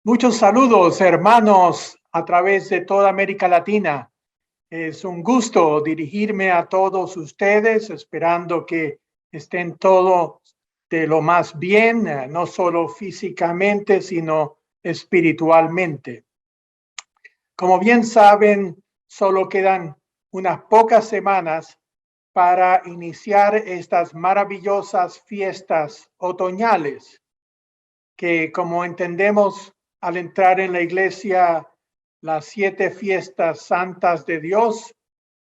Muchos saludos, hermanos, a través de toda América Latina. Es un gusto dirigirme a todos ustedes, esperando que estén todos de lo más bien, no solo físicamente, sino espiritualmente. Como bien saben, solo quedan unas pocas semanas para iniciar estas maravillosas fiestas otoñales que, como entendemos al entrar en la iglesia, las 7 fiestas santas de Dios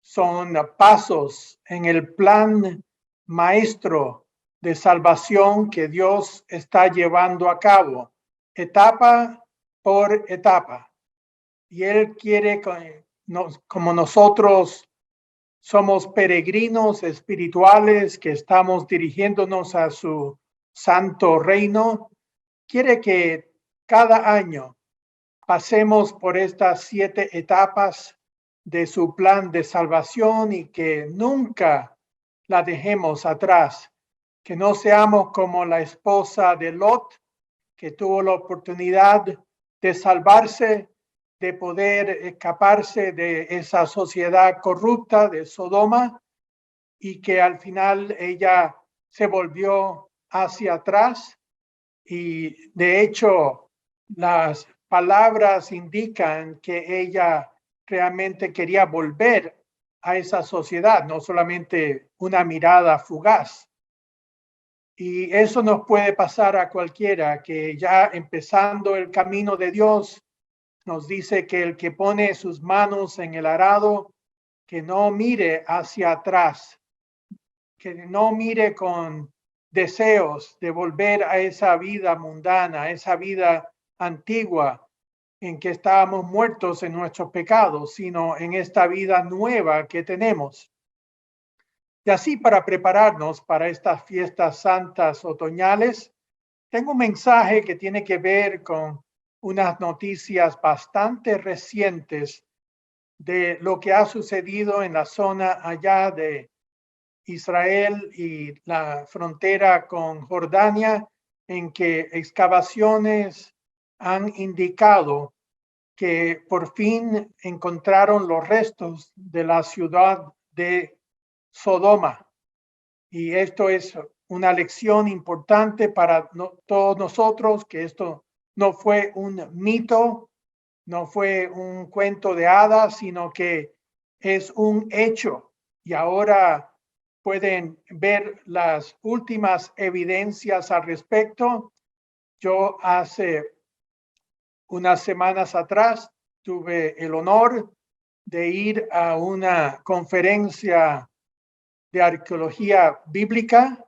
son pasos en el plan maestro de salvación que Dios está llevando a cabo, etapa por etapa. Y Él quiere, como nosotros somos peregrinos espirituales que estamos dirigiéndonos a su santo reino, quiere que cada año pasemos por estas 7 etapas de su plan de salvación y que nunca la dejemos atrás, que no seamos como la esposa de Lot, que tuvo la oportunidad de salvarse, de poder escaparse de esa sociedad corrupta de Sodoma y que al final ella se volvió hacia atrás. Y de hecho, las palabras indican que ella realmente quería volver a esa sociedad, no solamente una mirada fugaz. Y eso nos puede pasar a cualquiera que ya empezando el camino de Dios, nos dice que el que pone sus manos en el arado, que no mire hacia atrás, que no mire con deseos de volver a esa vida mundana, a esa vida antigua en que estábamos muertos en nuestros pecados, sino en esta vida nueva que tenemos. Y así, para prepararnos para estas fiestas santas otoñales, tengo un mensaje que tiene que ver con unas noticias bastante recientes de lo que ha sucedido en la zona allá de Israel y la frontera con Jordania, en que excavaciones han indicado que por fin encontraron los restos de la ciudad de Sodoma. Y esto es una lección importante para todos nosotros, que esto no fue un mito, no fue un cuento de hadas, sino que es un hecho. Y ahora pueden ver las últimas evidencias al respecto. Yo hace unas semanas atrás tuve el honor de ir a una conferencia de arqueología bíblica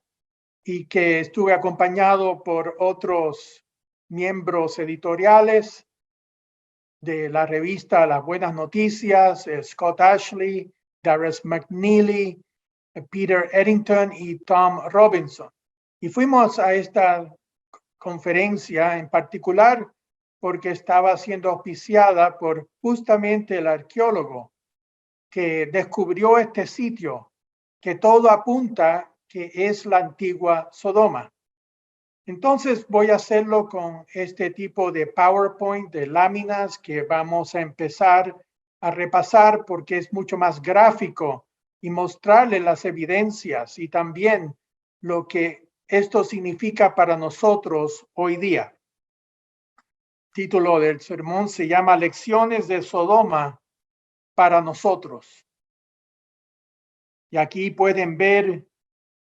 y que estuve acompañado por otros miembros editoriales de la revista Las Buenas Noticias, Scott Ashley, Darius McNeely, Peter Eddington y Tom Robinson. Y fuimos a esta conferencia en particular porque estaba siendo auspiciada por justamente el arqueólogo que descubrió este sitio, que todo apunta que es la antigua Sodoma. Entonces voy a hacerlo con este tipo de PowerPoint, de láminas que vamos a empezar a repasar porque es mucho más gráfico y mostrarle las evidencias y también lo que esto significa para nosotros hoy día. El título del sermón se llama Lecciones de Sodoma para nosotros. Y aquí pueden ver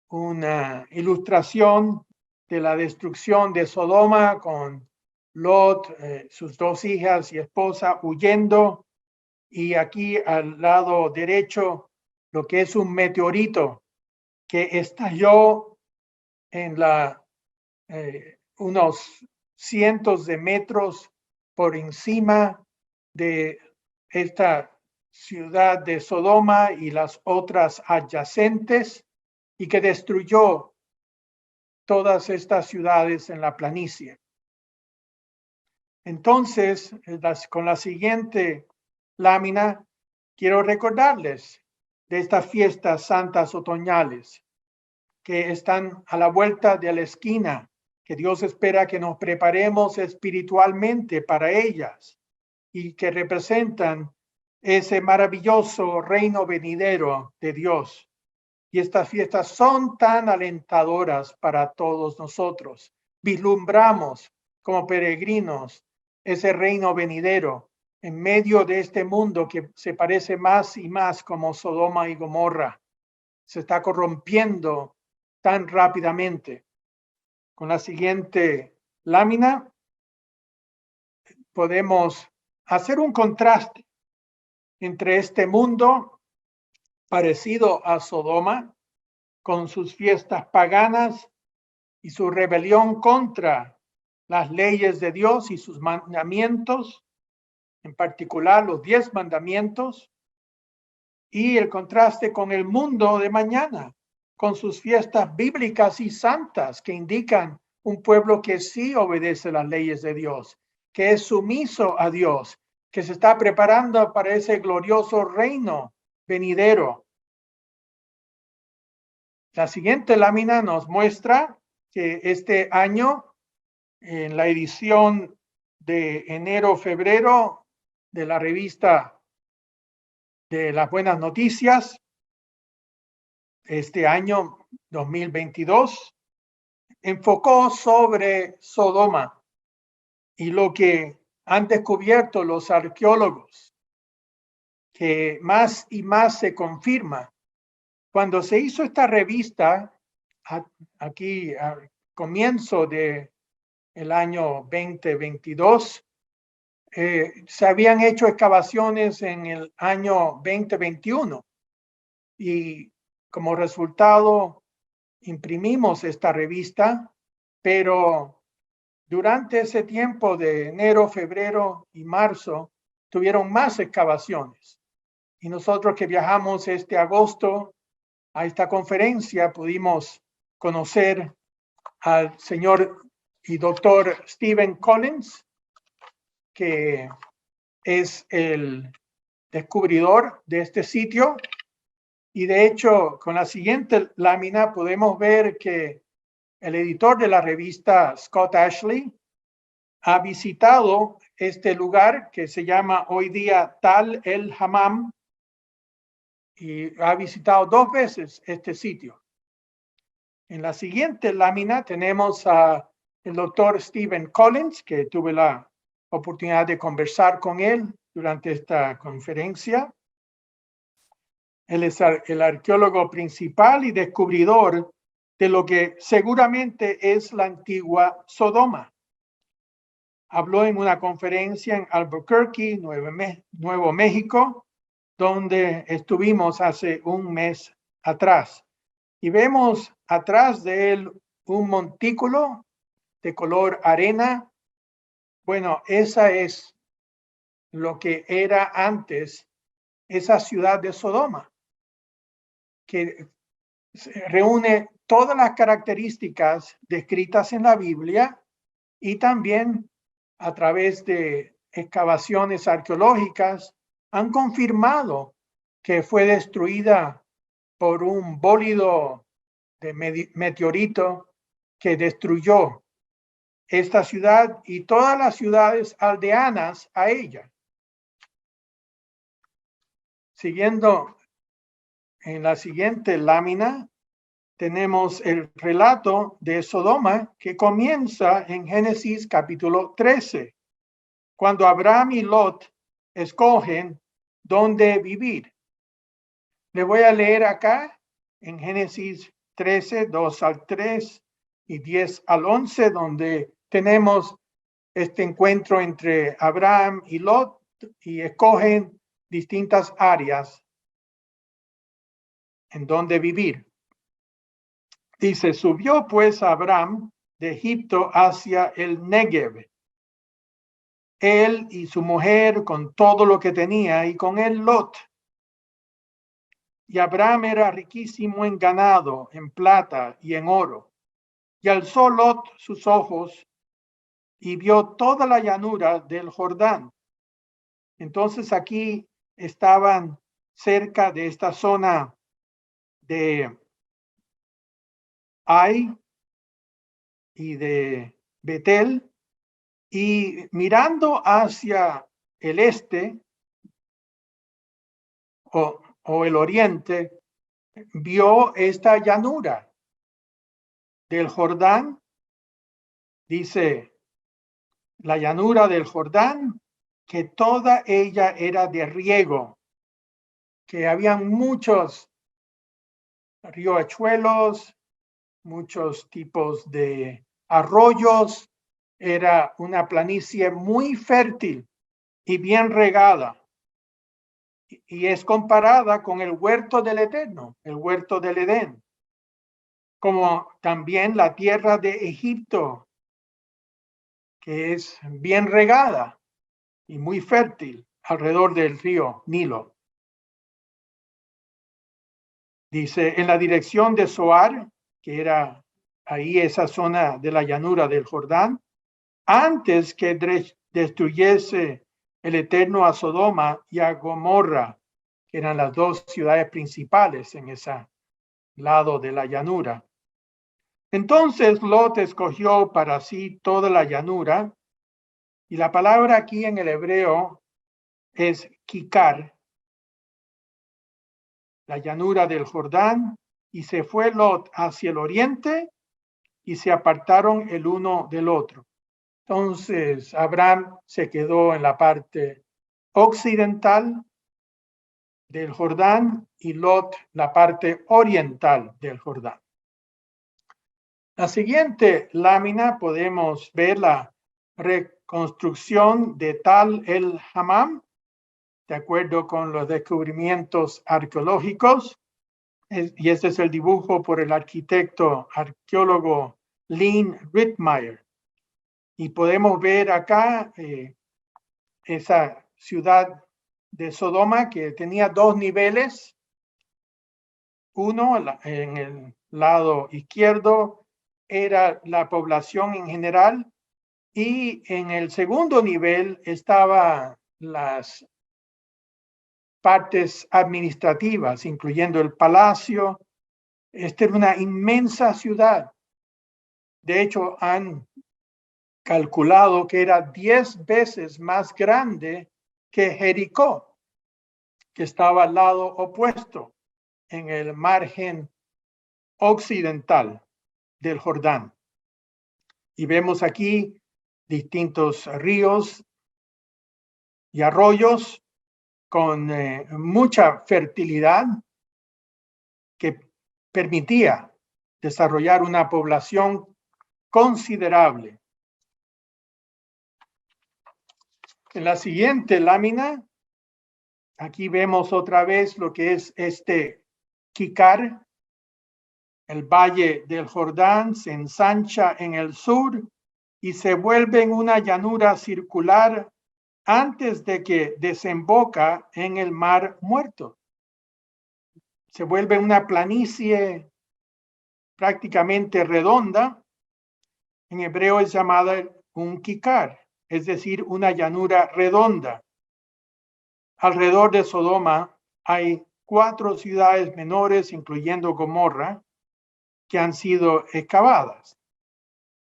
una ilustración de la destrucción de Sodoma con Lot, sus 2 hijas y esposa huyendo. Y aquí al lado derecho, lo que es un meteorito que estalló en unos cientos de metros por encima de esta ciudad de Sodoma y las otras adyacentes y que destruyó todas estas ciudades en la planicie. Entonces, con la siguiente lámina, quiero recordarles de estas fiestas santas otoñales que están a la vuelta de la esquina, que Dios espera que nos preparemos espiritualmente para ellas y que representan ese maravilloso reino venidero de Dios. Y estas fiestas son tan alentadoras para todos nosotros. Vislumbramos como peregrinos ese reino venidero en medio de este mundo que se parece más y más como Sodoma y Gomorra. Se está corrompiendo tan rápidamente. Con la siguiente lámina podemos hacer un contraste entre este mundo parecido a Sodoma, con sus fiestas paganas y su rebelión contra las leyes de Dios y sus mandamientos, en particular los 10 mandamientos, y el contraste con el mundo de mañana, con sus fiestas bíblicas y santas que indican un pueblo que sí obedece las leyes de Dios, que es sumiso a Dios, que se está preparando para ese glorioso reino venidero. La siguiente lámina nos muestra que este año, en la edición de enero-febrero de la revista de las buenas noticias, este año 2022, enfocó sobre Sodoma y lo que han descubierto los arqueólogos, que más y más se confirma. Cuando se hizo esta revista, aquí al comienzo de el año 2022, se habían hecho excavaciones en el año 2021 y como resultado imprimimos esta revista, pero durante ese tiempo de enero, febrero y marzo tuvieron más excavaciones. Y nosotros que viajamos este agosto a esta conferencia pudimos conocer al señor y doctor Stephen Collins, que es el descubridor de este sitio. Y de hecho, con la siguiente lámina podemos ver que el editor de la revista, Scott Ashley, ha visitado este lugar que se llama hoy día Tal el Hammam y ha visitado 2 veces este sitio. En la siguiente lámina tenemos a el doctor Stephen Collins, que tuve la oportunidad de conversar con él durante esta conferencia. Él es el arqueólogo principal y descubridor de lo que seguramente es la antigua Sodoma. Habló en una conferencia en Albuquerque, Nuevo México, donde estuvimos hace un mes atrás. Y vemos atrás de él un montículo de color arena. Bueno, esa es lo que era antes esa ciudad de Sodoma, que reúne todas las características descritas en la Biblia y también a través de excavaciones arqueológicas han confirmado que fue destruida por un bólido de meteorito que destruyó esta ciudad y todas las ciudades aldeanas a ella. Siguiendo en la siguiente lámina, tenemos el relato de Sodoma que comienza en Génesis capítulo 13, cuando Abraham y Lot escogen dónde vivir. Le voy a leer acá en Génesis 13, 2 al 3 y 10 al 11, donde tenemos este encuentro entre Abraham y Lot y escogen distintas áreas en donde vivir. Dice, subió pues Abraham de Egipto hacia el Negev, él y su mujer con todo lo que tenía, y con él Lot. Y Abraham era riquísimo en ganado, en plata y en oro. Y alzó Lot sus ojos y vio toda la llanura del Jordán. Entonces aquí estaban cerca de esta zona de Ai, y de Betel, y mirando hacia el este o el oriente, vio esta llanura del Jordán. Dice, la llanura del Jordán, que toda ella era de riego, que habían muchos riachuelos, muchos tipos de arroyos. Era una planicie muy fértil y bien regada. Y es comparada con el huerto del Eterno, el huerto del Edén, como también la tierra de Egipto, que es bien regada y muy fértil alrededor del río Nilo. Dice, en la dirección de Zoar, que era ahí esa zona de la llanura del Jordán, antes que destruyese el Eterno a Sodoma y a Gomorra, que eran las dos ciudades principales en ese lado de la llanura. Entonces Lot escogió para sí toda la llanura, y la palabra aquí en el hebreo es Kikar, la llanura del Jordán, y se fue Lot hacia el oriente y se apartaron el uno del otro. Entonces Abraham se quedó en la parte occidental del Jordán y Lot la parte oriental del Jordán. La siguiente lámina podemos ver la reconstrucción de Tal el Hammam, de acuerdo con los descubrimientos arqueológicos, y este es el dibujo por el arquitecto arqueólogo Lynn Rittmeyer. Y podemos ver acá esa ciudad de Sodoma que tenía dos niveles, uno en el lado izquierdo era la población en general, y en el segundo nivel estaban las partes administrativas, incluyendo el palacio. Esta era una inmensa ciudad. De hecho, han calculado que era 10 veces más grande que Jericó, que estaba al lado opuesto, en el margen occidental del Jordán. Y vemos aquí distintos ríos y arroyos con mucha fertilidad que permitía desarrollar una población considerable. En la siguiente lámina, aquí vemos otra vez lo que es este Kikar. El valle del Jordán se ensancha en el sur y se vuelve en una llanura circular antes de que desemboca en el Mar Muerto. Se vuelve una planicie prácticamente redonda. En hebreo es llamada un kikar, es decir, una llanura redonda. Alrededor de Sodoma hay 4 ciudades menores, incluyendo Gomorra, que han sido excavadas.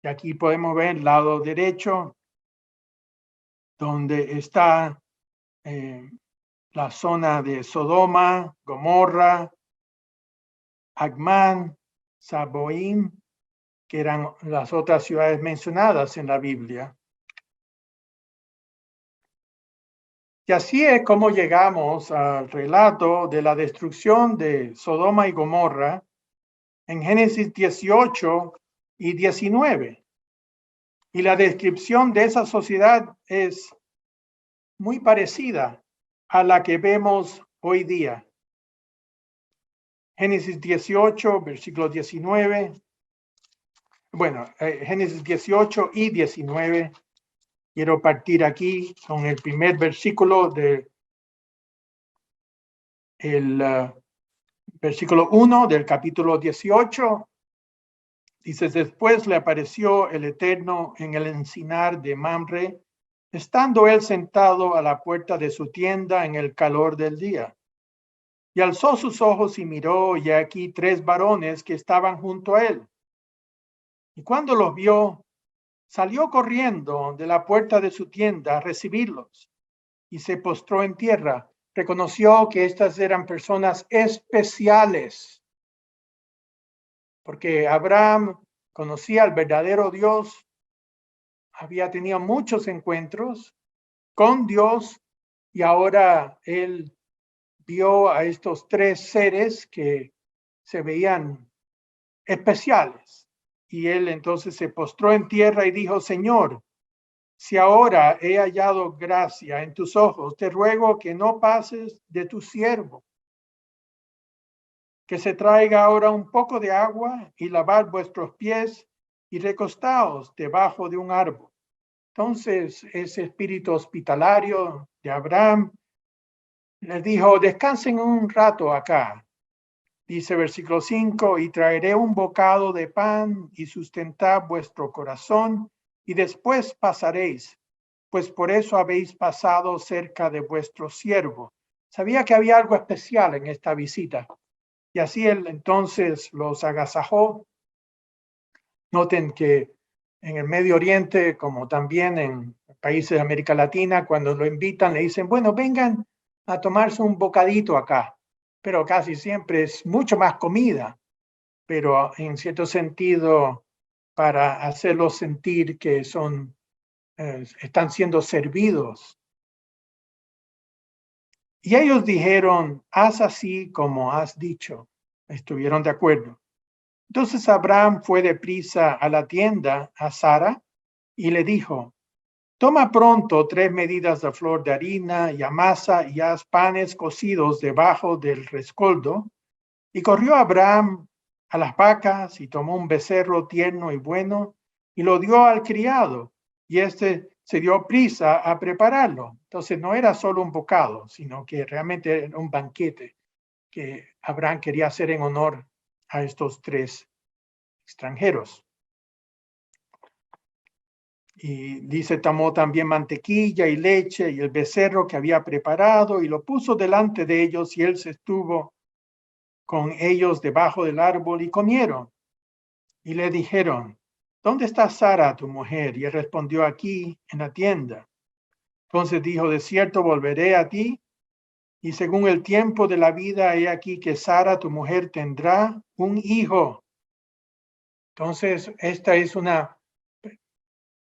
Y aquí podemos ver el lado derecho, donde está la zona de Sodoma, Gomorra, Agmán, Saboim, que eran las otras ciudades mencionadas en la Biblia. Y así es como llegamos al relato de la destrucción de Sodoma y Gomorra en Génesis 18 y 19. Y la descripción de esa sociedad es muy parecida a la que vemos hoy día. Génesis 18, versículo 19. Bueno, Génesis 18 y 19. Quiero partir aquí con el primer versículo del versículo 1 del capítulo 18. Dice, después le apareció el Eterno en el encinar de Mamre, estando él sentado a la puerta de su tienda en el calor del día. Y alzó sus ojos y miró, y aquí 3 varones que estaban junto a él. Y cuando los vio, salió corriendo de la puerta de su tienda a recibirlos y se postró en tierra. Reconoció que estas eran personas especiales, porque Abraham conocía al verdadero Dios, había tenido muchos encuentros con Dios y ahora él vio a estos tres seres que se veían especiales. Y él entonces se postró en tierra y dijo: Señor, si ahora he hallado gracia en tus ojos, te ruego que no pases de tu siervo, que se traiga ahora un poco de agua y lavad vuestros pies y recostaos debajo de un árbol. Entonces ese espíritu hospitalario de Abraham les dijo: descansen un rato acá. Dice versículo 5, y traeré un bocado de pan y sustentad vuestro corazón y después pasaréis, pues por eso habéis pasado cerca de vuestro siervo. Sabía que había algo especial en esta visita. Y así él entonces los agasajó. Noten que en el Medio Oriente, como también en países de América Latina, cuando lo invitan, le dicen: bueno, vengan a tomarse un bocadito acá. Pero casi siempre es mucho más comida, pero en cierto sentido para hacerlos sentir que están siendo servidos. Y ellos dijeron: haz así como has dicho. Estuvieron de acuerdo. Entonces Abraham fue deprisa a la tienda a Sara y le dijo: toma pronto 3 medidas de flor de harina y amasa y haz panes cocidos debajo del rescoldo. Y corrió Abraham a las vacas y tomó un becerro tierno y bueno y lo dio al criado, y éste se dio prisa a prepararlo. Entonces no era solo un bocado, sino que realmente era un banquete que Abraham quería hacer en honor a estos 3 extranjeros. Y dice: tomó también mantequilla y leche y el becerro que había preparado y lo puso delante de ellos, y él se estuvo con ellos debajo del árbol y comieron. Y le dijeron: ¿dónde está Sara, tu mujer? Y él respondió: aquí, en la tienda. Entonces dijo: de cierto volveré a ti, y según el tiempo de la vida, he aquí que Sara, tu mujer, tendrá un hijo. Entonces, esta es una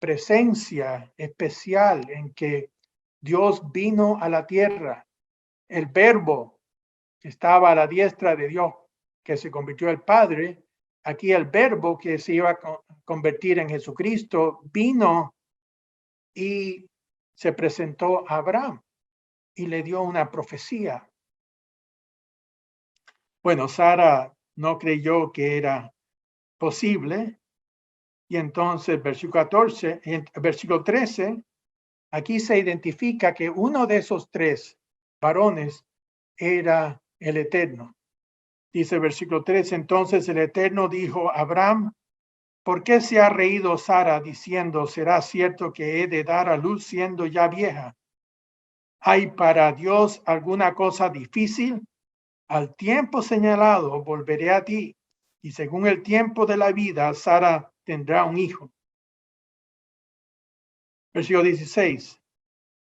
presencia especial en que Dios vino a la tierra. El verbo que estaba a la diestra de Dios, que se convirtió en el Padre, aquí el verbo que se iba a convertir en Jesucristo, vino y se presentó a Abraham y le dio una profecía. Bueno, Sara no creyó que era posible, y entonces versículo 13, aquí se identifica que uno de esos 3 varones era el Eterno. Dice versículo 13, entonces el Eterno dijo a Abraham: ¿por qué se ha reído Sara diciendo: será cierto que he de dar a luz siendo ya vieja? ¿Hay para Dios alguna cosa difícil? Al tiempo señalado volveré a ti, y según el tiempo de la vida, Sara tendrá un hijo. Versículo 16.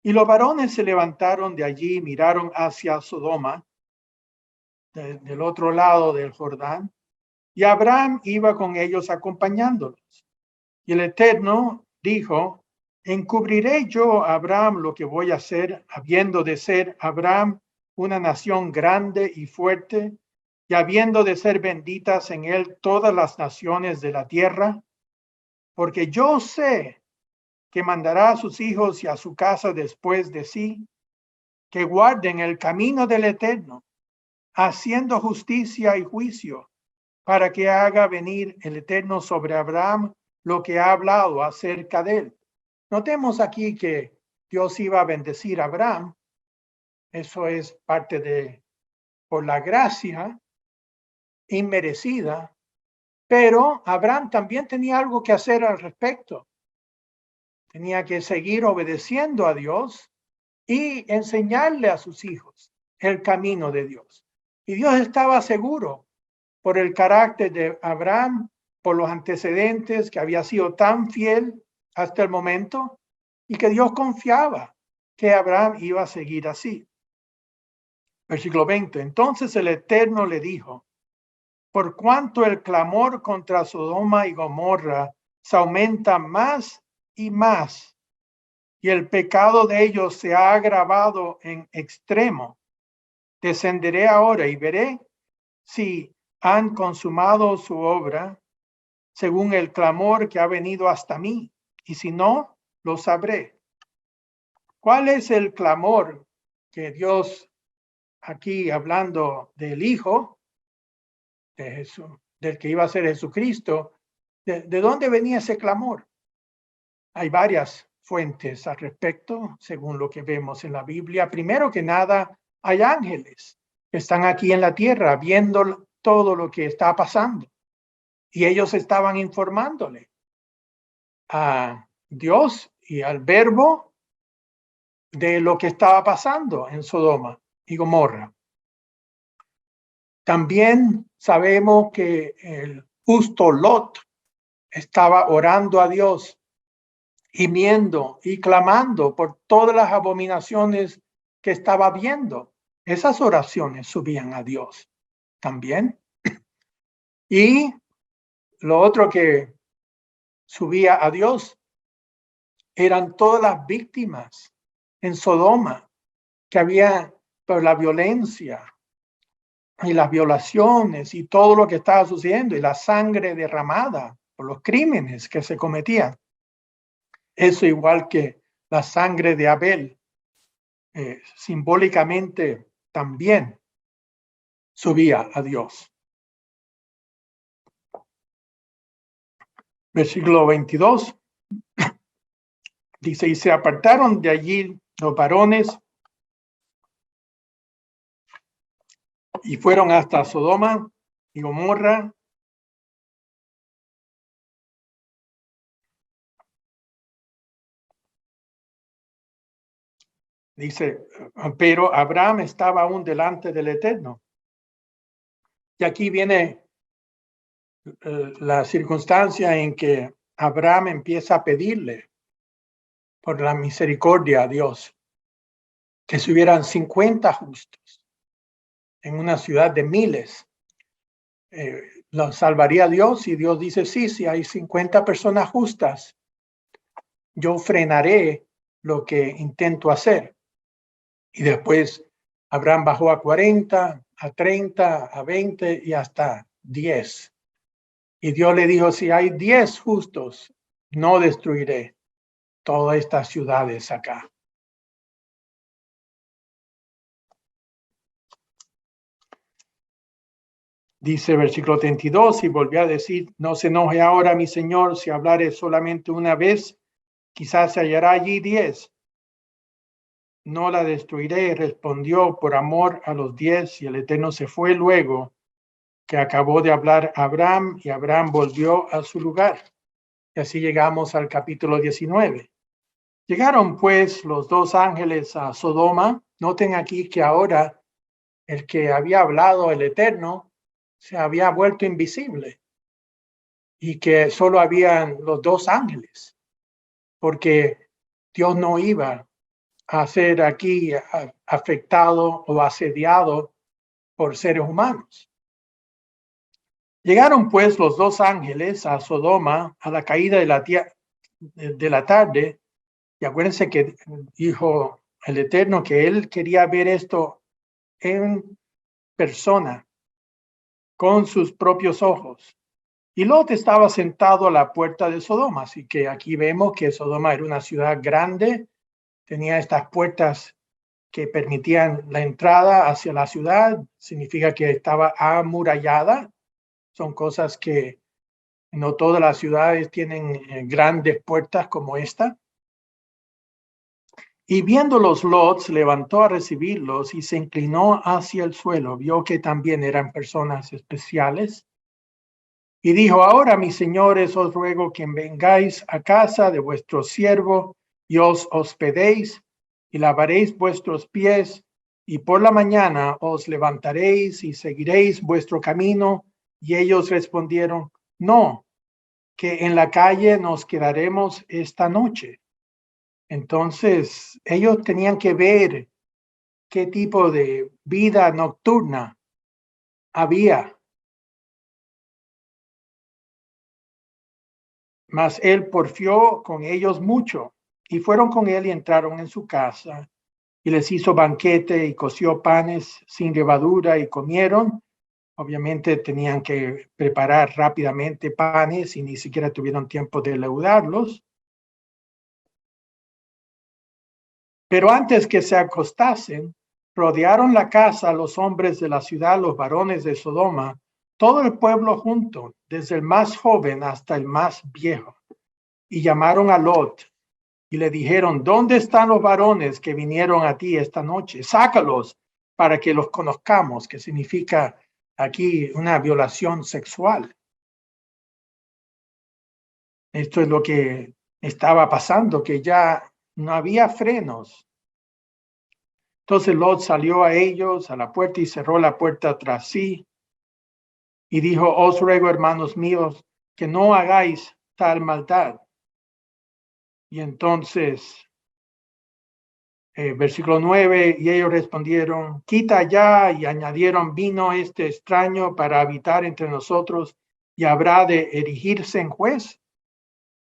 Y los varones se levantaron de allí y miraron hacia Sodoma, del otro lado del Jordán, y Abraham iba con ellos acompañándolos. Y el Eterno dijo: ¿encubriré yo a Abraham lo que voy a hacer, habiendo de ser Abraham una nación grande y fuerte, y habiendo de ser benditas en él todas las naciones de la tierra? Porque yo sé que mandará a sus hijos y a su casa después de sí, que guarden el camino del Eterno, haciendo justicia y juicio, para que haga venir el Eterno sobre Abraham lo que ha hablado acerca de él. Notemos aquí que Dios iba a bendecir a Abraham. Eso es parte de, por la gracia inmerecida, pero Abraham también tenía algo que hacer al respecto. Tenía que seguir obedeciendo a Dios y enseñarle a sus hijos el camino de Dios. Y Dios estaba seguro, por el carácter de Abraham, por los antecedentes, que había sido tan fiel hasta el momento y que Dios confiaba que Abraham iba a seguir así. Versículo 20. Entonces el Eterno le dijo: por cuanto el clamor contra Sodoma y Gomorra se aumenta más y más, y el pecado de ellos se ha agravado en extremo, descenderé ahora y veré si han consumado su obra según el clamor que ha venido hasta mí, y si no, lo sabré. ¿Cuál es el clamor que Dios, aquí hablando del Hijo de Jesús, del que iba a ser Jesucristo, de dónde venía ese clamor? Hay varias fuentes al respecto, según lo que vemos en la Biblia. Primero que nada, hay ángeles que están aquí en la tierra viendo todo lo que está pasando. Y ellos estaban informándole a Dios y al Verbo de lo que estaba pasando en Sodoma y Gomorra. También sabemos que el justo Lot estaba orando a Dios, gimiendo y clamando por todas las abominaciones que estaba viendo. Esas oraciones subían a Dios también. Y lo otro que subía a Dios eran todas las víctimas en Sodoma que había por la violencia y las violaciones y todo lo que estaba sucediendo y la sangre derramada por los crímenes que se cometían. Eso igual que la sangre de Abel, simbólicamente también subía a Dios. Versículo 22 dice: y se apartaron de allí los varones y fueron hasta Sodoma y Gomorra. Dice, pero Abraham estaba aún delante del Eterno. Y aquí viene la circunstancia en que Abraham empieza a pedirle por la misericordia a Dios que si hubieran 50 justos en una ciudad de miles, lo salvaría Dios. Y Dios dice, sí, si hay 50 personas justas, yo frenaré lo que intento hacer. Y después Abraham bajó a 40, a 30, a 20 y hasta 10. Y Dios le dijo, si hay 10 justos, no destruiré todas estas ciudades acá. Dice versículo 32, y volvió a decir, no se enoje ahora mi señor, si hablare solamente una vez, quizás se hallará allí 10. No la destruiré, respondió por amor a los 10, y el Eterno se fue luego que acabó de hablar Abraham, y Abraham volvió a su lugar. Y así llegamos al capítulo 19. Llegaron pues los dos ángeles a Sodoma. Noten aquí que ahora el que había hablado el Eterno se había vuelto invisible y que solo habían los dos ángeles, porque Dios no iba a ser aquí afectado o asediado por seres humanos. Llegaron pues los dos ángeles a Sodoma a la caída de la tarde, y acuérdense que dijo el Eterno que él quería ver esto en persona, con sus propios ojos. Y Lot estaba sentado a la puerta de Sodoma, así que aquí vemos que Sodoma era una ciudad grande, tenía estas puertas que permitían la entrada hacia la ciudad, significa que estaba amurallada. Son cosas que no todas las ciudades tienen grandes puertas como esta. Y viéndolos, Lot se levantó a recibirlos y se inclinó hacia el suelo. Vio que también eran personas especiales. Y dijo, ahora, mis señores, os ruego que vengáis a casa de vuestro siervo y os hospedéis y lavaréis vuestros pies. Y por la mañana os levantaréis y seguiréis vuestro camino. Y ellos respondieron, no, que en la calle nos quedaremos esta noche. Entonces, ellos tenían que ver qué tipo de vida nocturna había. Mas él porfió con ellos mucho, y fueron con él y entraron en su casa, y les hizo banquete y coció panes sin levadura y comieron. Obviamente tenían que preparar rápidamente panes y ni siquiera tuvieron tiempo de leudarlos. Pero antes que se acostasen, rodearon la casa los hombres de la ciudad, los varones de Sodoma, todo el pueblo junto, desde el más joven hasta el más viejo. Y llamaron a Lot y le dijeron: ¿dónde están los varones que vinieron a ti esta noche? Sácalos para que los conozcamos, que significa aquí una violación sexual. Esto es lo que estaba pasando, que ya no había frenos. Entonces Lot salió a ellos a la puerta y cerró la puerta tras sí y dijo: os ruego, hermanos míos, que no hagáis tal maldad. Y entonces, versículo 9, y ellos respondieron: quita ya, y añadieron vino este extraño para habitar entre nosotros, y habrá de erigirse en juez.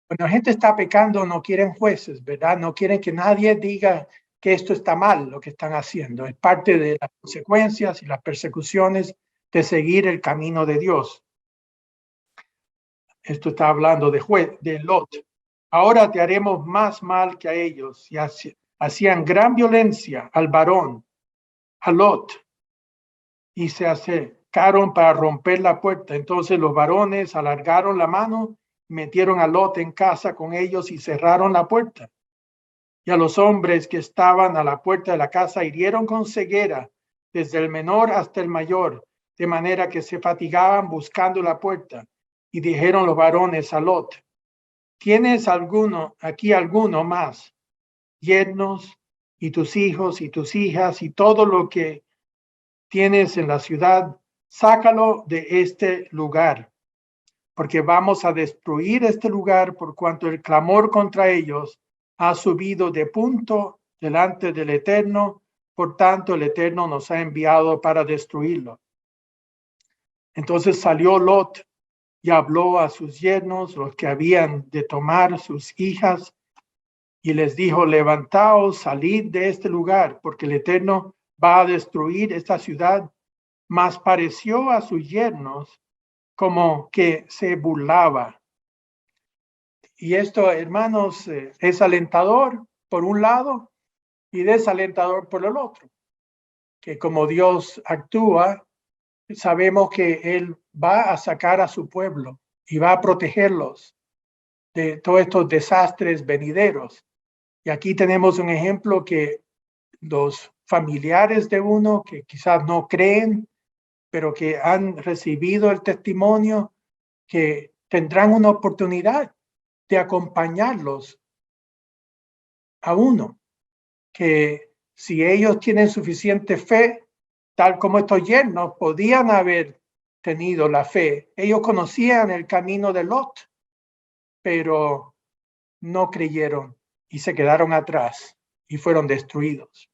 Cuando la gente está pecando, no quieren jueces, ¿verdad? No quieren que nadie diga que esto está mal, lo que están haciendo. Es parte de las consecuencias y las persecuciones de seguir el camino de Dios. Esto está hablando de Lot. Ahora te haremos más mal que a ellos. Y hacían gran violencia al varón, a Lot, y se acercaron para romper la puerta. Entonces los varones alargaron la mano, metieron a Lot en casa con ellos y cerraron la puerta. Y a los hombres que estaban a la puerta de la casa hirieron con ceguera, desde el menor hasta el mayor, de manera que se fatigaban buscando la puerta. Y dijeron los varones a Lot: ¿tienes alguno más, yernos y tus hijos y tus hijas y todo lo que tienes en la ciudad? Sácalo de este lugar, porque vamos a destruir este lugar, por cuanto el clamor contra ellos ha subido de punto delante del Eterno. Por tanto, el Eterno nos ha enviado para destruirlo. Entonces salió Lot y habló a sus yernos, los que habían de tomar sus hijas, y les dijo: levantaos, salid de este lugar, porque el Eterno va a destruir esta ciudad. Mas pareció a sus yernos como que se burlaba. Y esto, hermanos, es alentador por un lado y desalentador por el otro, que como Dios actúa, sabemos que Él va a sacar a su pueblo y va a protegerlos de todos estos desastres venideros. Y aquí tenemos un ejemplo que los familiares de uno que quizás no creen, pero que han recibido el testimonio, que tendrán una oportunidad de acompañarlos a uno, que si ellos tienen suficiente fe, tal como estos yernos podían haber tenido la fe. Ellos conocían el camino de Lot, pero no creyeron y se quedaron atrás y fueron destruidos.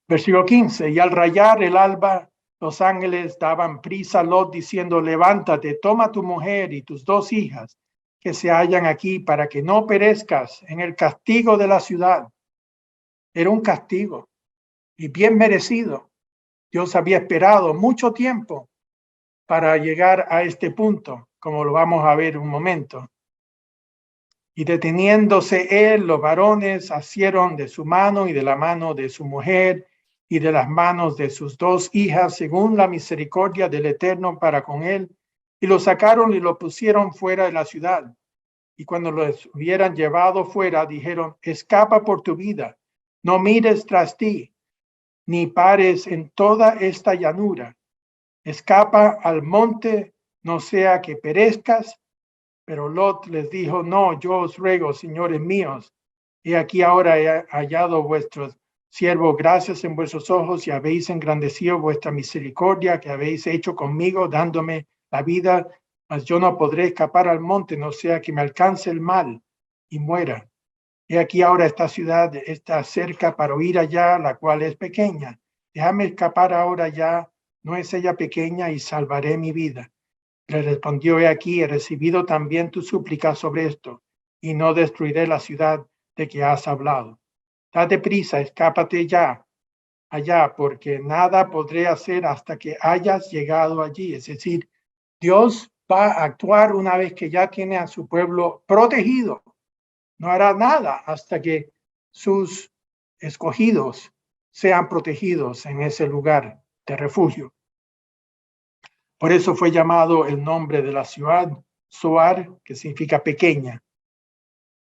Versículo 15, y al rayar el alba, los ángeles daban prisa a Lot diciendo: levántate, toma tu mujer y tus dos hijas que se hallan aquí, para que no perezcas en el castigo de la ciudad. Era un castigo y bien merecido. Dios había esperado mucho tiempo para llegar a este punto, como lo vamos a ver un momento. Y deteniéndose él, los varones asieron de su mano y de la mano de su mujer y de las manos de sus dos hijas, según la misericordia del Eterno para con él, y lo sacaron y lo pusieron fuera de la ciudad. Y cuando los hubieran llevado fuera, dijeron: escapa por tu vida, no mires tras ti, ni pares en toda esta llanura. Escapa al monte, no sea que perezcas. Pero Lot les dijo: no, yo os ruego, señores míos, he aquí ahora he hallado vuestros siervos gracias en vuestros ojos, y habéis engrandecido vuestra misericordia que habéis hecho conmigo, dándome la vida mas yo no podré escapar al monte, no sea que me alcance el mal y muera. He aquí ahora esta ciudad está cerca para huir allá, la cual es pequeña. Déjame escapar ahora ya, no es ella pequeña, y salvaré mi vida. Le respondió: he aquí, he recibido también tu súplica sobre esto, y no destruiré la ciudad de que has hablado. Date prisa, escápate ya allá, porque nada podré hacer hasta que hayas llegado allí. Es decir, Dios va a actuar una vez que ya tiene a su pueblo protegido. No hará nada hasta que sus escogidos sean protegidos en ese lugar de refugio. Por eso fue llamado el nombre de la ciudad Zoar, que significa pequeña.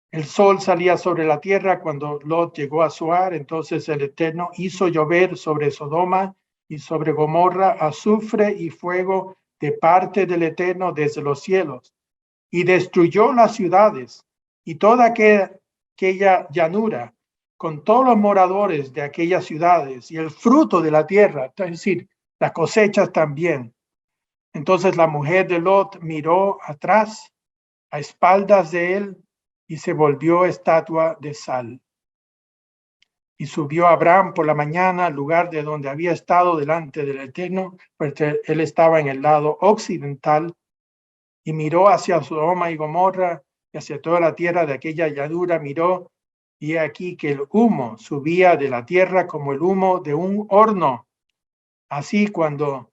El sol salía sobre la tierra cuando Lot llegó a Zoar, entonces el Eterno hizo llover sobre Sodoma y sobre Gomorra azufre y fuego de parte del Eterno desde los cielos, y destruyó las ciudades y toda aquella llanura con todos los moradores de aquellas ciudades y el fruto de la tierra, es decir, las cosechas también. Entonces la mujer de Lot miró atrás, a espaldas de él, y se volvió estatua de sal. Y subió Abraham por la mañana al lugar de donde había estado delante del Eterno, porque él estaba en el lado occidental, y miró hacia Sodoma y Gomorra y hacia toda la tierra de aquella llanura, miró, y he aquí que el humo subía de la tierra como el humo de un horno. Así, cuando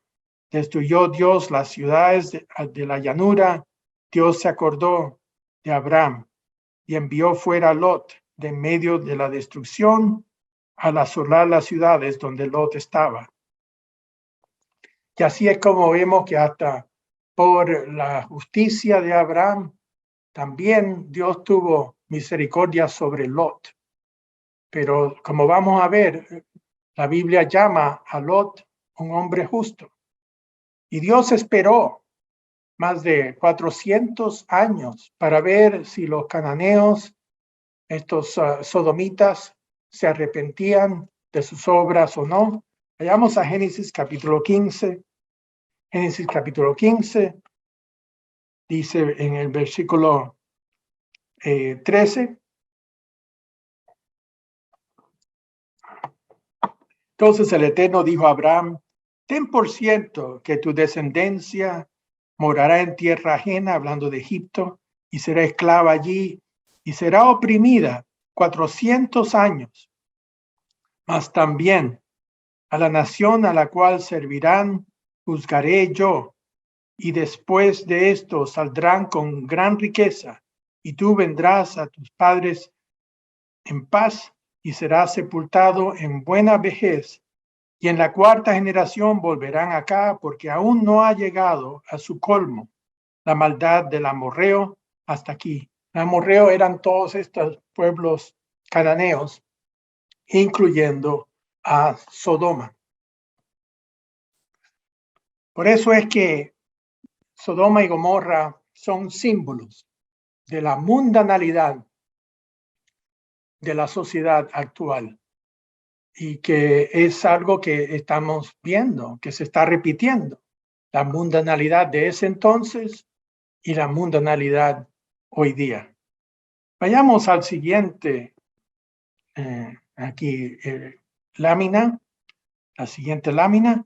destruyó Dios las ciudades de la llanura, Dios se acordó de Abraham y envió fuera a Lot de en medio de la destrucción al asolar las ciudades donde Lot estaba. Y así es como vemos que hasta por la justicia de Abraham, también Dios tuvo misericordia sobre Lot. Pero como vamos a ver, la Biblia llama a Lot un hombre justo. Y Dios esperó más de 400 años para ver si los cananeos, estos sodomitas, se arrepentían de sus obras o no. Vayamos a Génesis capítulo 15. Génesis capítulo 15 dice en el versículo 13. Entonces el Eterno dijo a Abraham: ten por cierto que tu descendencia morará en tierra ajena, hablando de Egipto, y será esclava allí, y será oprimida 400 años. Mas también a la nación a la cual servirán juzgaré yo, y después de esto saldrán con gran riqueza, y tú vendrás a tus padres en paz, y serás sepultado en buena vejez. Y en la cuarta generación volverán acá, porque aún no ha llegado a su colmo la maldad del amorreo hasta aquí. El amorreo eran todos estos pueblos cananeos, incluyendo a Sodoma. Por eso es que Sodoma y Gomorra son símbolos de la mundanalidad de la sociedad actual, y que es algo que estamos viendo, que se está repitiendo. La mundanalidad de ese entonces y la mundanalidad hoy día. Vayamos al siguiente, aquí, lámina, la siguiente lámina.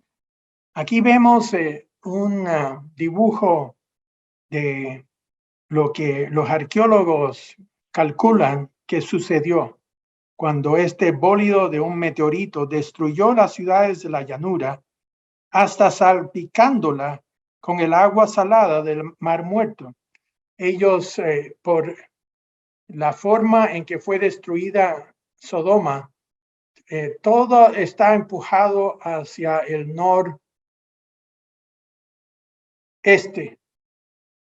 Aquí vemos un dibujo de lo que los arqueólogos calculan que sucedió cuando este bólido de un meteorito destruyó las ciudades de la llanura, hasta salpicándola con el agua salada del Mar Muerto. Ellos, por la forma en que fue destruida Sodoma, todo está empujado hacia el noreste,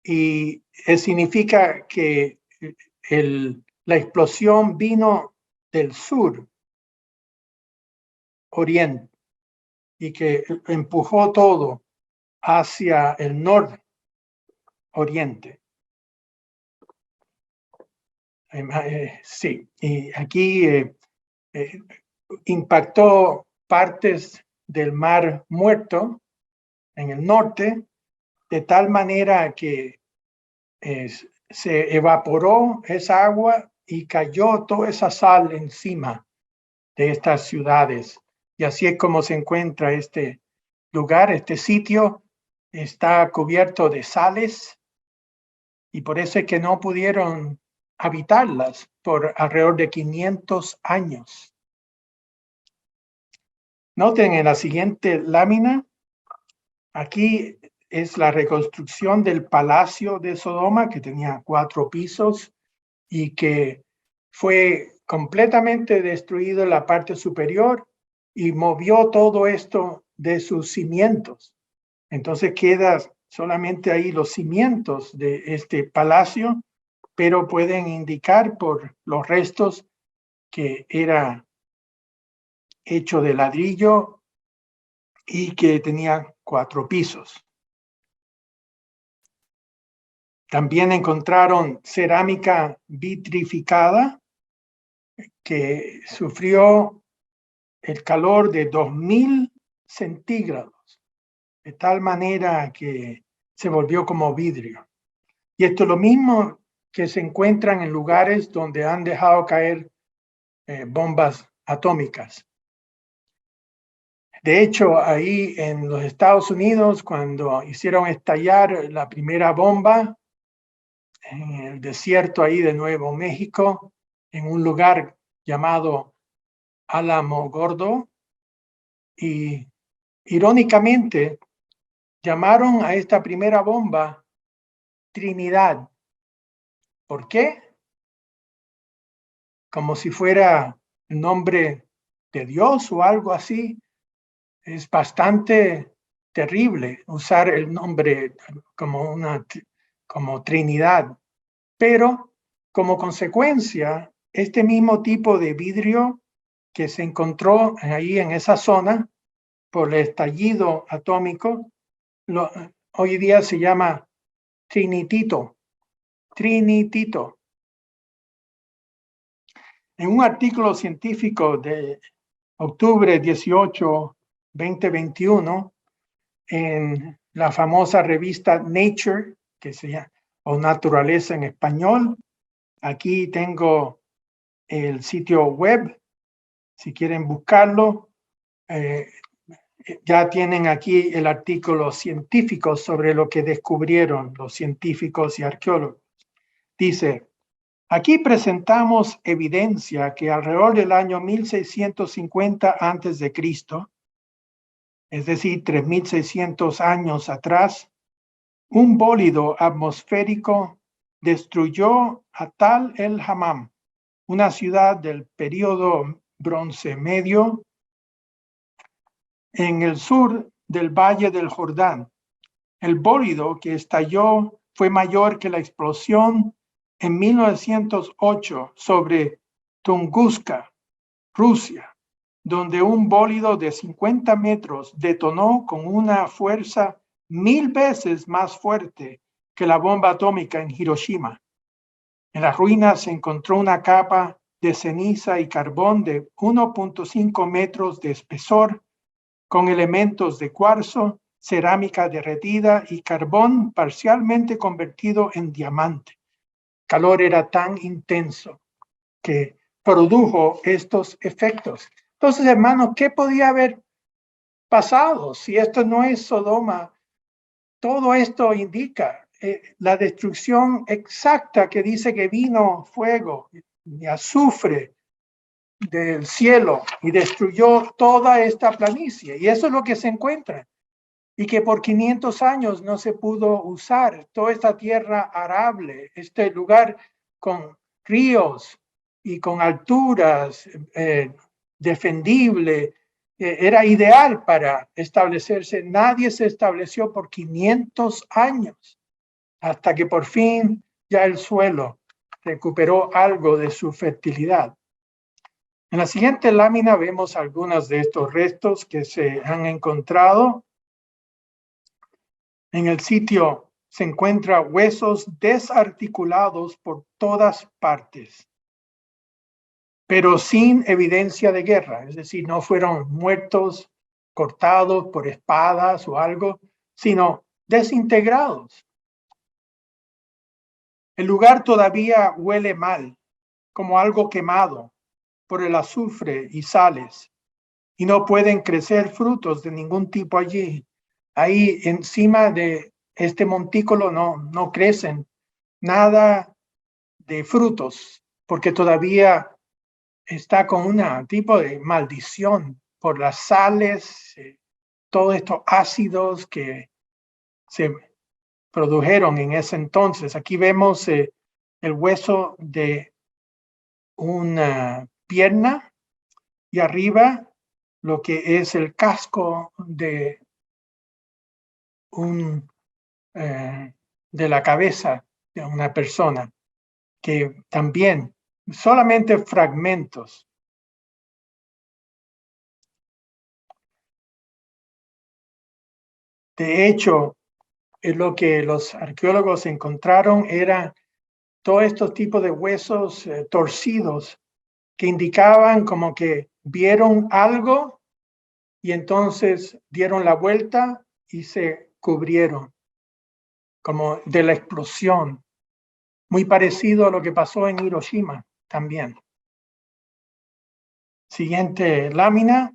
y significa que la explosión vino del sur, oriente, y que empujó todo hacia el nororiente. Sí, y aquí impactó partes del Mar Muerto en el norte, de tal manera que se evaporó esa agua y cayó toda esa sal encima de estas ciudades. Y así es como se encuentra este lugar, este sitio está cubierto de sales y por eso es que no pudieron habitarlas por alrededor de 500 años. Noten en la siguiente lámina, aquí es la reconstrucción del palacio de Sodoma, que tenía 4 pisos y que fue completamente destruido en la parte superior y movió todo esto de sus cimientos. Entonces queda solamente ahí los cimientos de este palacio, pero pueden indicar por los restos que era hecho de ladrillo y que tenía 4 pisos. También encontraron cerámica vitrificada que sufrió el calor de 2000 centígrados, de tal manera que se volvió como vidrio. Y esto es lo mismo que se encuentran en lugares donde han dejado caer bombas atómicas. De hecho, ahí en los Estados Unidos, cuando hicieron estallar la primera bomba en el desierto ahí de Nuevo México, en un lugar llamado Alamogordo, y irónicamente llamaron a esta primera bomba Trinidad. ¿Por qué? Como si fuera el nombre de Dios o algo así. Es bastante terrible usar el nombre como Trinidad, pero como consecuencia, este mismo tipo de vidrio que se encontró ahí en esa zona por el estallido atómico, hoy día se llama trinitito. En un artículo científico de octubre 18, 2021, en la famosa revista Nature, que se llama, o Naturaleza en español. Aquí tengo el sitio web, si quieren buscarlo. Ya tienen aquí el artículo científico sobre lo que descubrieron los científicos y arqueólogos. Dice, aquí presentamos evidencia que alrededor del año 1650 a.C., es decir, 3600 años atrás, un bólido atmosférico destruyó a Tal el Hammam, una ciudad del período Bronce Medio en el sur del Valle del Jordán. El bólido que estalló fue mayor que la explosión en 1908 sobre Tunguska, Rusia, donde un bólido de 50 metros detonó con una fuerza 1000 veces más fuerte que la bomba atómica en Hiroshima. En las ruinas se encontró una capa de ceniza y carbón de 1.5 metros de espesor, con elementos de cuarzo, cerámica derretida y carbón parcialmente convertido en diamante. El calor era tan intenso que produjo estos efectos. Entonces, hermanos, ¿qué podía haber pasado si esto no es Sodoma? Todo esto indica la destrucción exacta que dice que vino fuego y azufre del cielo y destruyó toda esta planicie. Y eso es lo que se encuentra. Y que por 500 años no se pudo usar toda esta tierra arable, este lugar con ríos y con alturas defendible, era ideal para establecerse. Nadie se estableció por 500 años, hasta que por fin ya el suelo recuperó algo de su fertilidad. En la siguiente lámina vemos algunos de estos restos que se han encontrado. En el sitio se encuentran huesos desarticulados por todas partes, pero sin evidencia de guerra, es decir, no fueron muertos, cortados por espadas o algo, sino desintegrados. El lugar todavía huele mal, como algo quemado por el azufre y sales, y no pueden crecer frutos de ningún tipo allí. Ahí encima de este montículo no crecen nada de frutos, porque todavía está con un tipo de maldición por las sales, todos estos ácidos que se produjeron en ese entonces. Aquí vemos el hueso de una pierna y arriba lo que es el casco de de la cabeza de una persona, que también solamente fragmentos. De hecho, es lo que los arqueólogos encontraron era todos estos tipos de huesos torcidos que indicaban como que vieron algo y entonces dieron la vuelta y se cubrieron, como de la explosión, muy parecido a lo que pasó en Hiroshima también. Siguiente lámina.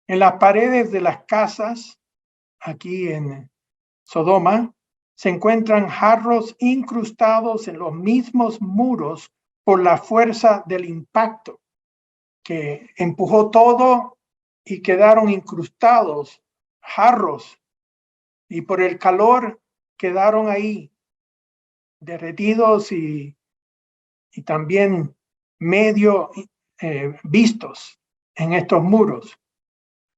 En las paredes de las casas, aquí en Sodoma, se encuentran jarros incrustados en los mismos muros por la fuerza del impacto, que empujó todo y quedaron incrustados jarros, y por el calor quedaron ahí derretidos y también medio vistos en estos muros.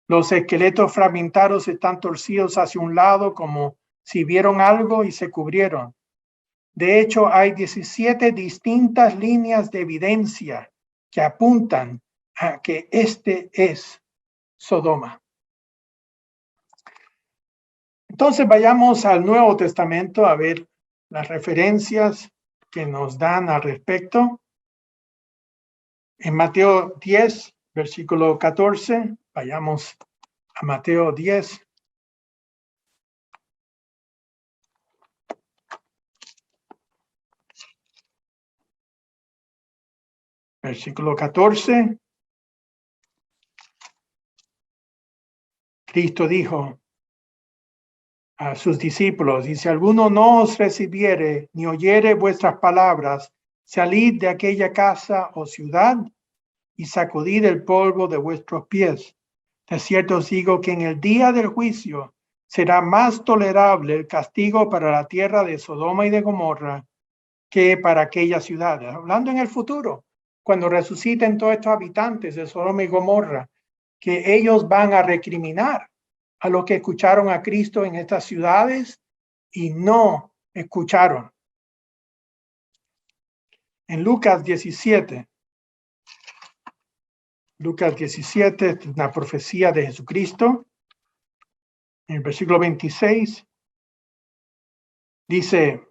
Los esqueletos fragmentados están torcidos hacia un lado como si vieron algo y se cubrieron. De hecho, hay 17 distintas líneas de evidencia que apuntan a que este es Sodoma. Entonces vayamos al Nuevo Testamento a ver las referencias que nos dan al respecto. En Mateo 10, versículo 14, vayamos a Mateo 10. Versículo 14. Cristo dijo a sus discípulos, y si alguno no os recibiere ni oyere vuestras palabras, salid de aquella casa o ciudad y sacudid el polvo de vuestros pies. De cierto os digo que en el día del juicio será más tolerable el castigo para la tierra de Sodoma y de Gomorra que para aquella ciudad. Hablando en el futuro, cuando resuciten todos estos habitantes de Sodoma y Gomorra, que ellos van a recriminar a los que escucharon a Cristo en estas ciudades y no escucharon. En Lucas 17, es una profecía de Jesucristo. En el versículo 26 dice,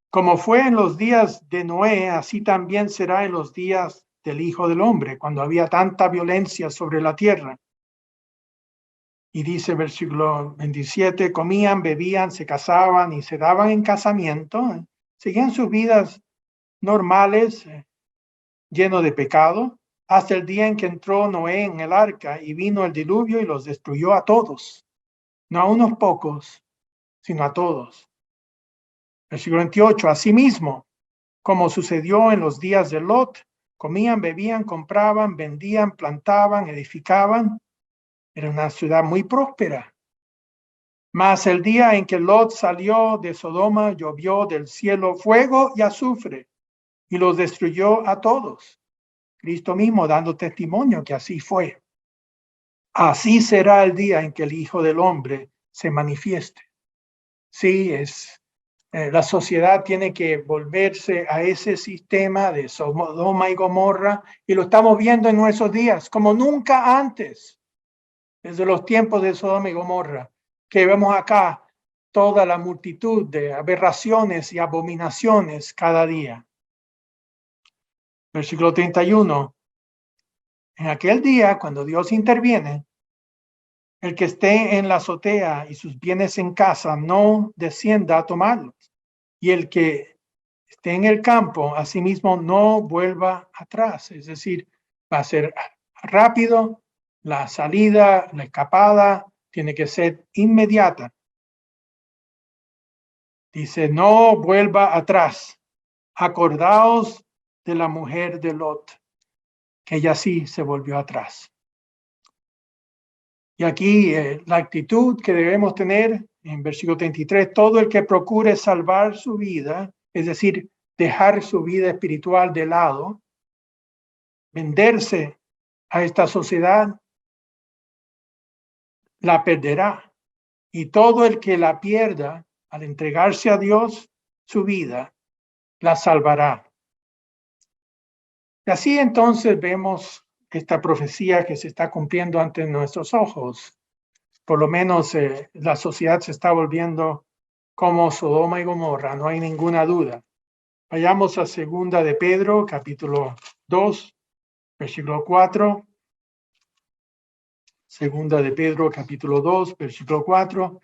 como fue en los días de Noé, así también será en los días del Hijo del Hombre, cuando había tanta violencia sobre la tierra. Y dice versículo 27, comían, bebían, se casaban y se daban en casamiento, seguían sus vidas normales, llenos de pecado, hasta el día en que entró Noé en el arca y vino el diluvio y los destruyó a todos, no a unos pocos, sino a todos. Versículo 28, asimismo, como sucedió en los días de Lot, comían, bebían, compraban, vendían, plantaban, edificaban. Era una ciudad muy próspera. Mas el día en que Lot salió de Sodoma, llovió del cielo fuego y azufre y los destruyó a todos. Cristo mismo dando testimonio que así fue. Así será el día en que el Hijo del Hombre se manifieste. Sí, la sociedad tiene que volverse a ese sistema de Sodoma y Gomorra, y lo estamos viendo en nuestros días como nunca antes, desde los tiempos de Sodoma y Gomorra, que vemos acá toda la multitud de aberraciones y abominaciones cada día. Versículo 31. En aquel día, cuando Dios interviene, El que esté en la azotea y sus bienes en casa, no descienda a tomarlos. Y el que esté en el campo, asimismo, no vuelva atrás. Es decir, va a ser rápido, la salida, la escapada, tiene que ser inmediata. Dice, no vuelva atrás. Acordaos de la mujer de Lot, que ella sí se volvió atrás. Y aquí la actitud que debemos tener en versículo 33, todo el que procure salvar su vida, es decir, dejar su vida espiritual de lado, venderse a esta sociedad, la perderá. Y todo el que la pierda, al entregarse a Dios su vida, la salvará. Y así entonces vemos esta profecía que se está cumpliendo ante nuestros ojos. Por lo menos la sociedad se está volviendo como Sodoma y Gomorra, no hay ninguna duda. Vayamos a segunda de Pedro, capítulo 2, versículo 4. Segunda de Pedro, capítulo 2, versículo 4.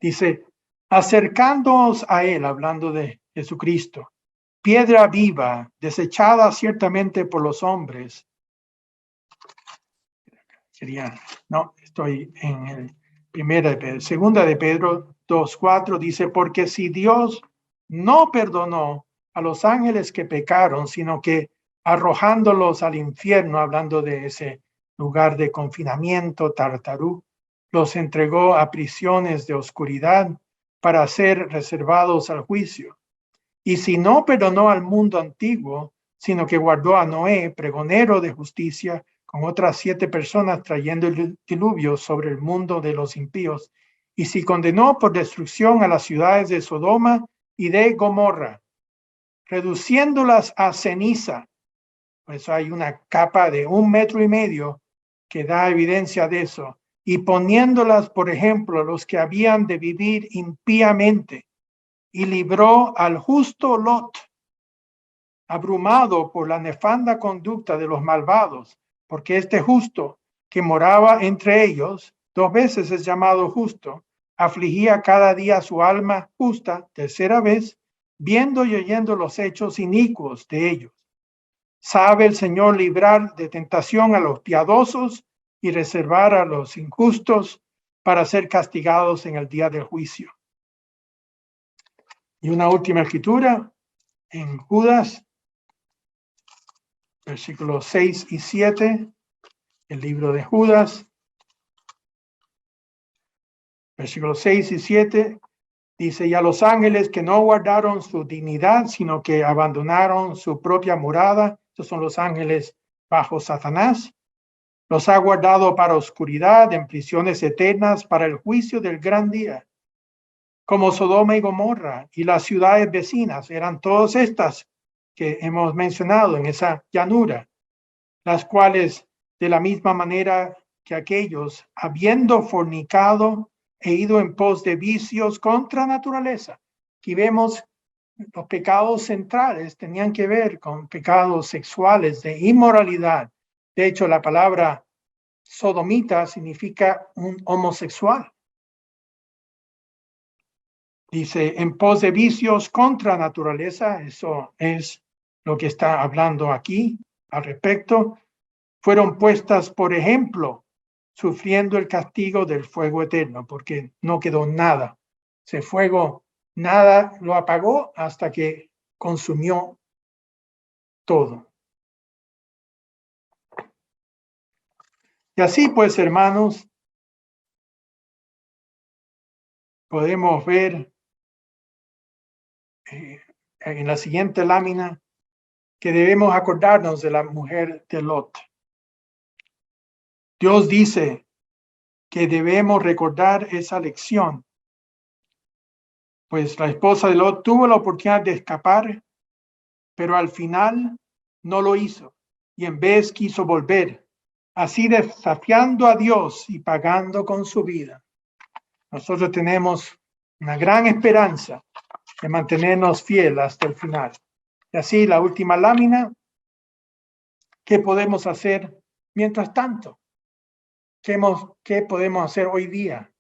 Dice, acercándoos a él, hablando de Jesucristo, piedra viva, desechada ciertamente por los hombres. No, estoy en el primera de Pedro. Segunda de Pedro 2:4 dice, porque si Dios no perdonó a los ángeles que pecaron, sino que arrojándolos al infierno, hablando de ese lugar de confinamiento, Tartarú, los entregó a prisiones de oscuridad para ser reservados al juicio. Y si no perdonó al mundo antiguo, sino que guardó a Noé, pregonero de justicia, con otras 7 personas trayendo el diluvio sobre el mundo de los impíos, y si condenó por destrucción a las ciudades de Sodoma y de Gomorra, reduciéndolas a ceniza. Por eso hay una capa de 1,5 metros que da evidencia de eso, y poniéndolas, por ejemplo, los que habían de vivir impíamente, y libró al justo Lot, abrumado por la nefanda conducta de los malvados, porque este justo que moraba entre ellos, 2 veces es llamado justo, afligía cada día su alma justa, tercera vez, viendo y oyendo los hechos inicuos de ellos. Sabe el Señor librar de tentación a los piadosos y reservar a los injustos para ser castigados en el día del juicio. Y una última escritura en Judas, versículos 6 y 7, el libro de Judas, versículos 6 y 7, dice, y a los ángeles que no guardaron su dignidad, sino que abandonaron su propia morada, estos son los ángeles bajo Satanás, los ha guardado para oscuridad, en prisiones eternas, para el juicio del gran día. Como Sodoma y Gomorra y las ciudades vecinas, eran todas estas que hemos mencionado en esa llanura, las cuales de la misma manera que aquellos, habiendo fornicado e ido en pos de vicios contra naturaleza. Aquí vemos los pecados centrales tenían que ver con pecados sexuales de inmoralidad. De hecho, la palabra sodomita significa un homosexual. Dice, en pos de vicios contra naturaleza, eso es lo que está hablando aquí al respecto. Fueron puestas, por ejemplo, sufriendo el castigo del fuego eterno, porque no quedó nada. Ese fuego, nada lo apagó hasta que consumió todo. Y así pues, hermanos, podemos ver en la siguiente lámina que debemos acordarnos de la mujer de Lot. Dios dice que debemos recordar esa lección, pues la esposa de Lot tuvo la oportunidad de escapar, pero al final no lo hizo y en vez quiso volver, así desafiando a Dios y pagando con su vida. Nosotros tenemos una gran esperanza de mantenernos fieles hasta el final. Y así la última lámina, ¿qué podemos hacer mientras tanto? ¿Qué podemos hacer hoy día?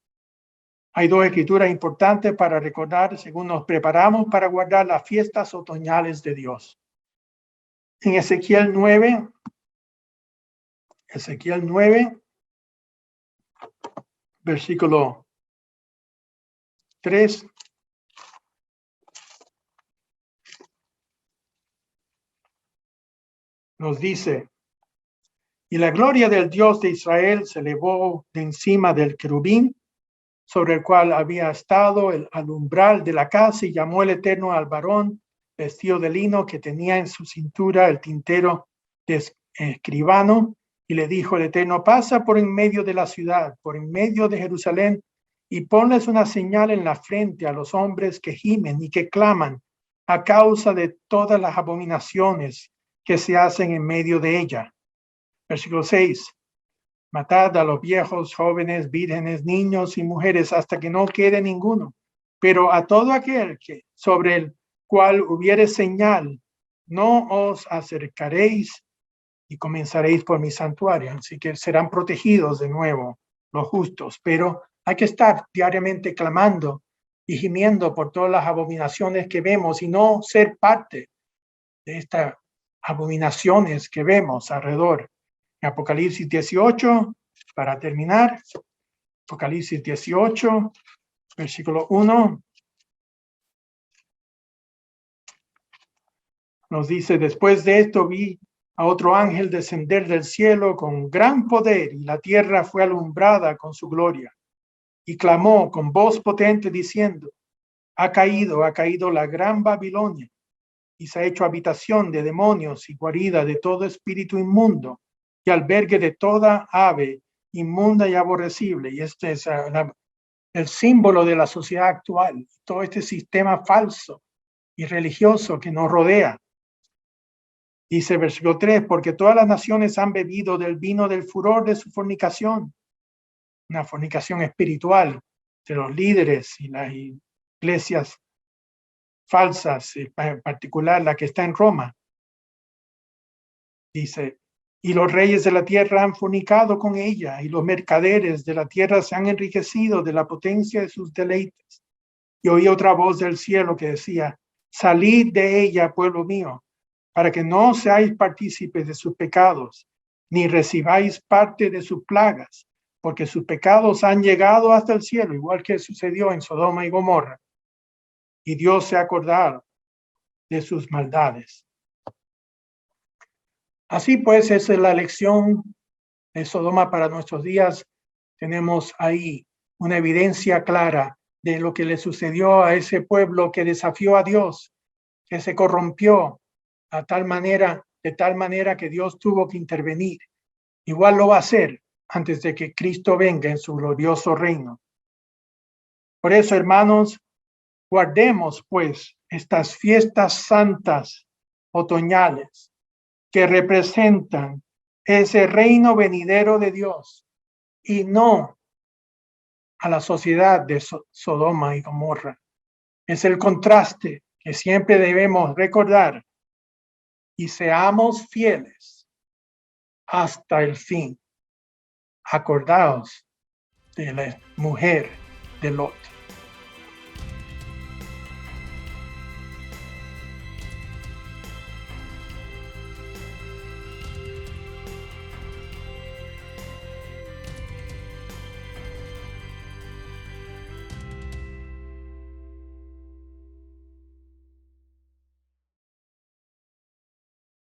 Hay dos escrituras importantes para recordar según nos preparamos para guardar las fiestas otoñales de Dios. En Ezequiel 9, versículo 3, nos dice: y la gloria del Dios de Israel se elevó de encima del querubín sobre el cual había estado al umbral de la casa, y llamó el Eterno al varón vestido de lino que tenía en su cintura el tintero de escribano, y le dijo el Eterno: pasa por en medio de la ciudad, por en medio de Jerusalén, y ponles una señal en la frente a los hombres que gimen y que claman a causa de todas las abominaciones que se hacen en medio de ella. Versículo 6. Matad a los viejos, jóvenes, vírgenes, niños y mujeres hasta que no quede ninguno. Pero a todo aquel que sobre el cual hubiere señal, no os acercaréis, y comenzaréis por mi santuario. Así que serán protegidos de nuevo los justos. Pero hay que estar diariamente clamando y gimiendo por todas las abominaciones que vemos y no ser parte de estas abominaciones que vemos alrededor. En Apocalipsis 18, para terminar, Apocalipsis 18, versículo 1, nos dice: después de esto vi a otro ángel descender del cielo con gran poder, y la tierra fue alumbrada con su gloria. Y clamó con voz potente diciendo: ha caído la gran Babilonia, y se ha hecho habitación de demonios y guarida de todo espíritu inmundo, y albergue de toda ave inmunda y aborrecible. Y este es el símbolo de la sociedad actual, todo este sistema falso y religioso que nos rodea. Dice versículo 3: porque todas las naciones han bebido del vino del furor de su fornicación, una fornicación espiritual de los líderes y las iglesias falsas, en particular la que está en Roma. Dice: y los reyes de la tierra han fornicado con ella, y los mercaderes de la tierra se han enriquecido de la potencia de sus deleites. Y oí otra voz del cielo que decía: salid de ella, pueblo mío, para que no seáis partícipes de sus pecados, ni recibáis parte de sus plagas, porque sus pecados han llegado hasta el cielo, igual que sucedió en Sodoma y Gomorra. Y Dios se ha acordado de sus maldades. Así pues, esa es la lección de Sodoma para nuestros días. Tenemos ahí una evidencia clara de lo que le sucedió a ese pueblo que desafió a Dios, que se corrompió de tal manera que Dios tuvo que intervenir. Igual lo va a hacer antes de que Cristo venga en su glorioso reino. Por eso, hermanos, guardemos pues estas fiestas santas otoñales que representan ese reino venidero de Dios, y no a la sociedad de Sodoma y Gomorra. Es el contraste que siempre debemos recordar, y seamos fieles hasta el fin. Acordaos de la mujer de Lot.